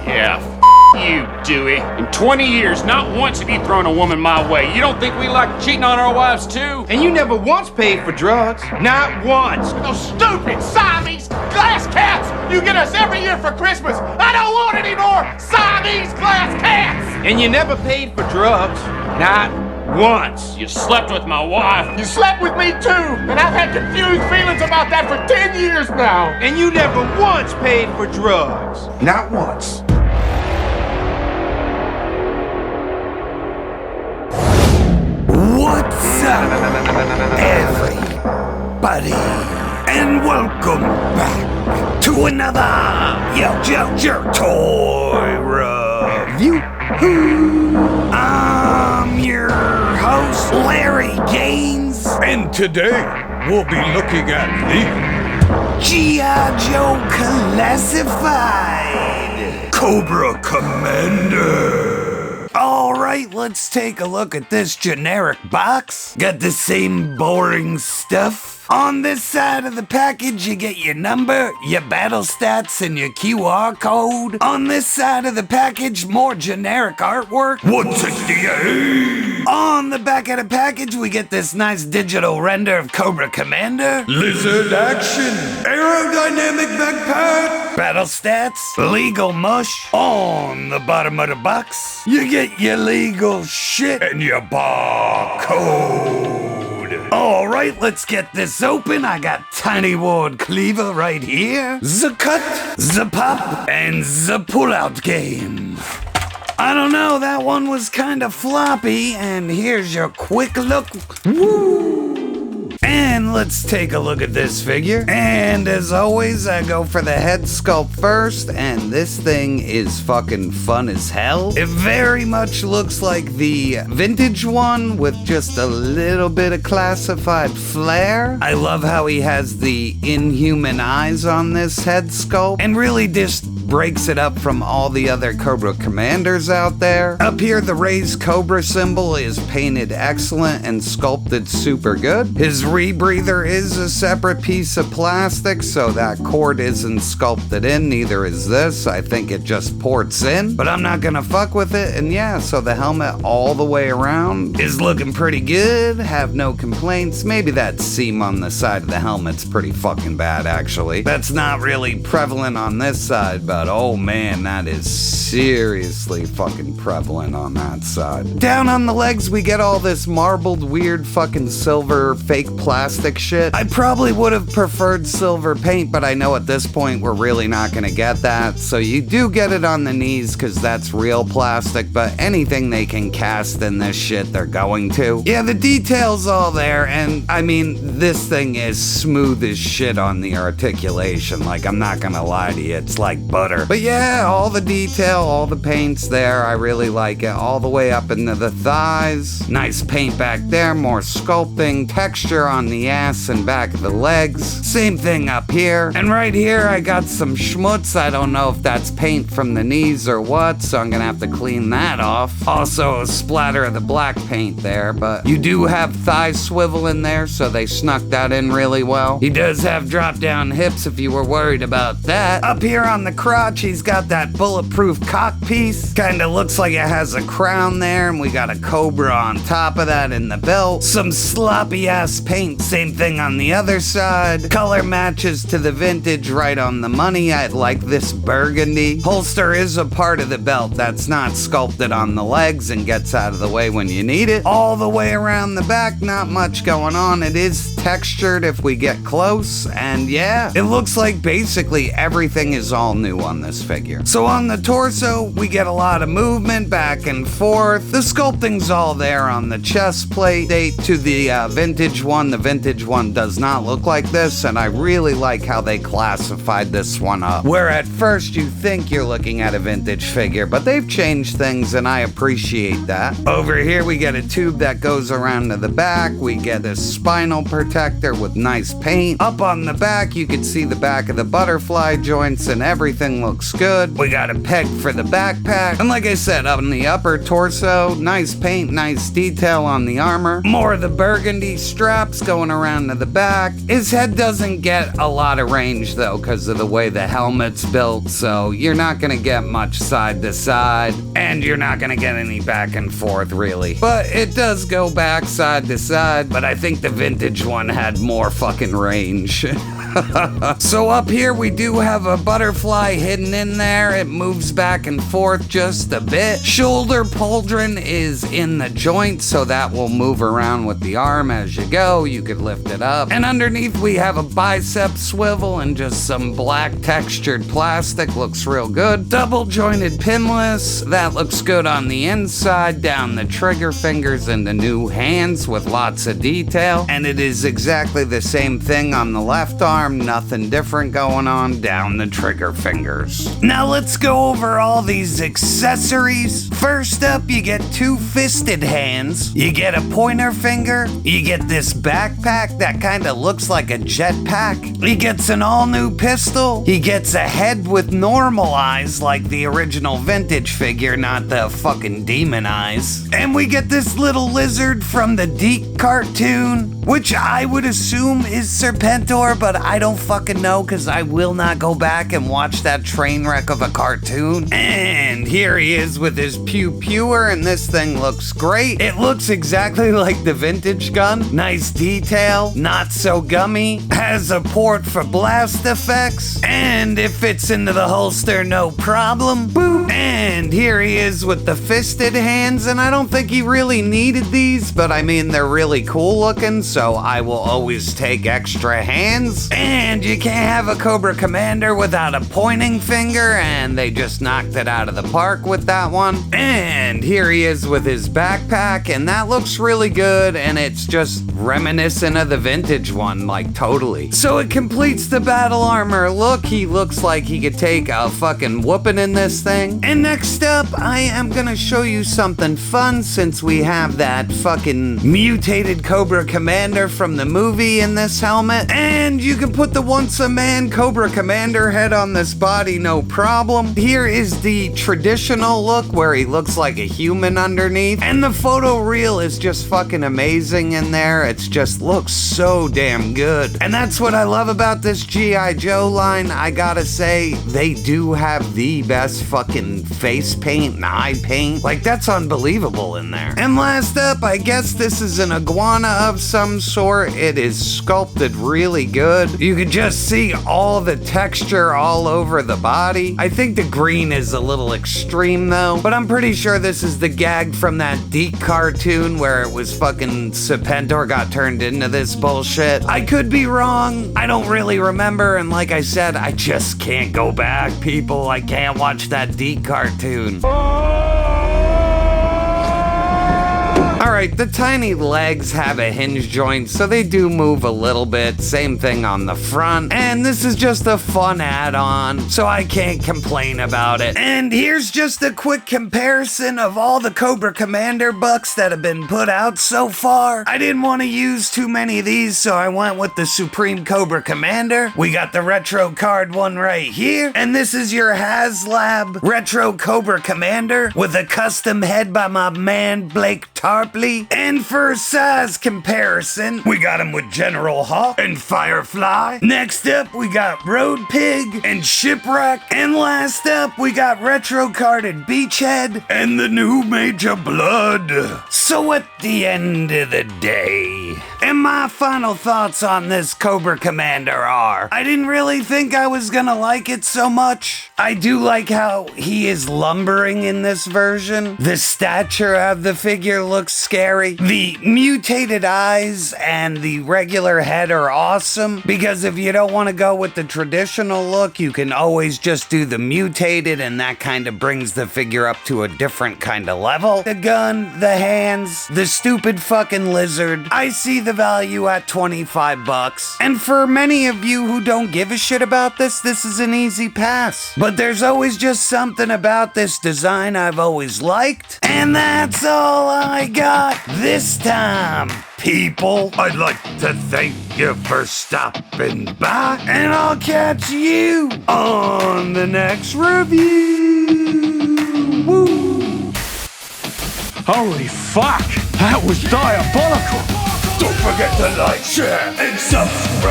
Yeah, you, Dewey. In 20 years, not once have you thrown a woman my way. You don't think we like cheating on our wives, too? And you never once paid for drugs. Not once. Those stupid Siamese glass cats you get us every year for Christmas. I don't want any more Siamese glass cats. And you never paid for drugs. Not once. You slept with my wife. You slept with me too, and I've had confused feelings about that for 10 years now. And you never once paid for drugs. Not once. What's up, everybody? And welcome back to another YoJoeJerk toy review. I'm your host, Larry Gaines. And today, we'll be looking at the G.I. Joe Classified Cobra Commander. Alright, let's take a look at this generic box. Got the same boring stuff. On this side of the package, you get your number, your battle stats, and your QR code. On this side of the package, more generic artwork. 168! On the back of the package, we get this nice digital render of Cobra Commander. Lizard Action, Aerodynamic Backpack, Battle stats, legal mush. On the bottom of the box, you get your legal shit and your barcode. Alright, let's get this open. I got Tiny Ward Cleaver right here. The cut, the pop, and the pull-out game. I don't know, that one was kind of floppy, and here's your quick look. Woo! And let's take a look at this figure. And as always, I go for the head sculpt first, and this thing is fucking fun as hell. It very much looks like the vintage one with just a little bit of classified flair. I love how he has the inhuman eyes on this head sculpt, and really just breaks it up from all the other Cobra Commanders out there. Up here, the raised Cobra symbol is painted excellent and sculpted super good. His rebreather is a separate piece of plastic, so that cord isn't sculpted in, neither is this. I think it just ports in, but I'm not gonna fuck with it. And yeah, so the helmet all the way around is looking pretty good. Have no complaints. Maybe that seam on the side of the helmet's pretty fucking bad, actually. That's not really prevalent on this side, but oh man, that is seriously fucking prevalent on that side. Down on the legs, we get all this marbled, weird fucking silver fake plastic shit. I probably would have preferred silver paint, but I know at this point we're really not gonna get that. So you do get it on the knees because that's real plastic, but anything they can cast in this shit, they're going to. Yeah, the detail's all there, and I mean, this thing is smooth as shit on the articulation. Like, I'm not gonna lie to you, it's like butter. But yeah, all the detail, all the paint's there. I really like it. All the way up into the thighs. Nice paint back there, more sculpting, texture on the ass and back of the legs. Same thing up here. And right here, I got some schmutz. I don't know if that's paint from the knees or what, so I'm gonna have to clean that off. Also, a splatter of the black paint there, but you do have thigh swivel in there, so they snuck that in really well. He does have drop-down hips if you were worried about that. Up here on the crotch, he's got that bulletproof cock piece. Kinda looks like it has a crown there, and we got a cobra on top of that in the belt. Some sloppy ass paint, same thing on the other side. Color matches to the vintage right on the money. I like this burgundy. Holster is a part of the belt that's not sculpted on the legs and gets out of the way when you need it. All the way around the back, not much going on. It is textured if we get close, and yeah, it looks like basically everything is all new on this figure. So on the torso, we get a lot of movement back and forth. The sculpting's all there on the chest plate. Date to the vintage one. The vintage one does not look like this, and I really like how they classified this one up. Where at first you think you're looking at a vintage figure, but they've changed things, and I appreciate that. Over here, we get a tube that goes around to the back. We get a spinal protector with nice paint. Up on the back, you can see the back of the butterfly joints and everything everything looks good. We got a peg for the backpack. And like I said, on the upper torso, nice paint, nice detail on the armor. More of the burgundy straps going around to the back. His head doesn't get a lot of range though because of the way the helmet's built, so you're not gonna get much side to side, and you're not gonna get any back and forth really. But it does go back side to side, but I think the vintage one had more fucking range. So up here we do have a butterfly hidden in there. It moves back and forth just a bit. Shoulder pauldron is in the joint, so that will move around with the arm as you go. You could lift it up. And underneath we have a bicep swivel and just some black textured plastic. Looks real good. Double jointed pinless. That looks good on the inside, down the trigger fingers and the new hands with lots of detail. And it is exactly the same thing on the left arm. Nothing different going on down the trigger fingers. Now let's go over all these accessories. First up, you get 2 fisted hands. You get a pointer finger. You get this backpack that kind of looks like a jetpack. He gets an all-new pistol. He gets a head with normal eyes like the original vintage figure, not the fucking demon eyes. And we get this little lizard from the Deke cartoon, which I would assume is Serpentor, but I don't fucking know because I will not go back and watch that train wreck of a cartoon. And here he is with his pew-pewer, and this thing looks great. It looks exactly like the vintage gun. Nice detail, not so gummy, has a port for blast effects, and it fits into the holster no problem. Boop. And here he is with the fisted hands, and I don't think he really needed these, but I mean, they're really cool looking, so I will always take extra hands. And you can't have a Cobra Commander without a pointing finger, and they just knocked it out of the park with that one. And here he is with his backpack, and that looks really good, and it's just reminiscent of the vintage one, like totally. So it completes the battle armor look. He looks like he could take a fucking whooping in this thing. And next up, I am gonna show you something fun since we have that fucking mutated Cobra Commander from the movie in this helmet. And you can put the once a man Cobra Commander head on this body, no problem. Here is the traditional look where he looks like a human underneath. And the photo reel is just fucking amazing in there. It's just looks so damn good. And that's what I love about this G.I. Joe line. I gotta say, they do have the best fucking face paint and eye paint. Like, that's unbelievable in there. And last up, I guess this is an iguana of some sort. It is sculpted really good. You can just see all the texture all over the body. I think the green is a little extreme though, but I'm pretty sure this is the gag from that Deke cartoon where it was fucking Serpentor got turned into this bullshit. I could be wrong. I don't really remember, and like I said, I just can't go back, people. I can't watch that Deke cartoon. Alright, the tiny legs have a hinge joint, so they do move a little bit. Same thing on the front. And this is just a fun add-on, so I can't complain about it. And here's just a quick comparison of all the Cobra Commander bucks that have been put out so far. I didn't want to use too many of these, so I went with the Supreme Cobra Commander. We got the retro card one right here. And this is your HasLab Retro Cobra Commander with a custom head by my man Blake Tarpley. And for a size comparison, we got him with General Hawk and Firefly. Next up, we got Road Pig and Shipwreck. And last up, we got retro carded Beachhead and the new Major Blood. So at the end of the day, and my final thoughts on this Cobra Commander are, I didn't really think I was gonna like it so much. I do like how he is lumbering in this version. The stature of the figure looks scary. The mutated eyes and the regular head are awesome, because if you don't want to go with the traditional look, you can always just do the mutated, and that kind of brings the figure up to a different kind of level. The gun, the hands, the stupid fucking lizard. I see the value at $25. And for many of you who don't give a shit about this, this is an easy pass. But there's always just something about this design I've always liked. And that's all I got this time, people. I'd like to thank you for stopping by, and I'll catch you on the the next review. Woo! Holy fuck! That was diabolical! Don't forget to like, share, and subscribe!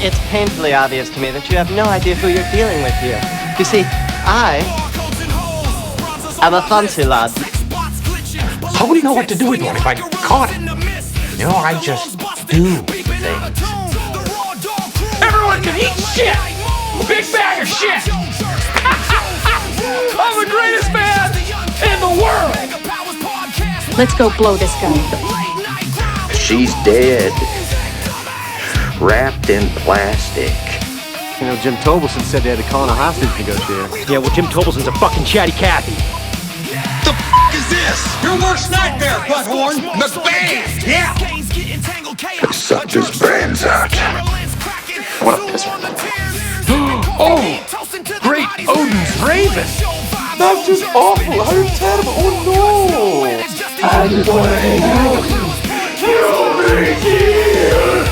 It's painfully obvious to me that you have no idea who you're dealing with here. You see, I'm a fancy lad. I wouldn't know what to do with one if I caught it. You know, I just do things. Everyone can eat shit! Big bag of shit! I'm the greatest man in the world! Let's go blow this guy. She's dead. Wrapped in plastic. You know, Jim Tobelson said they had to call in a hostage negotiator. Yeah, well, Jim Tobelson's a fucking chatty Cathy. The f*** is this? Your worst nightmare, butthorn! McBain! Yeah! Sucked his brains out. What a pisser. Oh! Great Odin's Raven! That's just awful. How terrible. Oh no! I just want to hang out. You'll be here.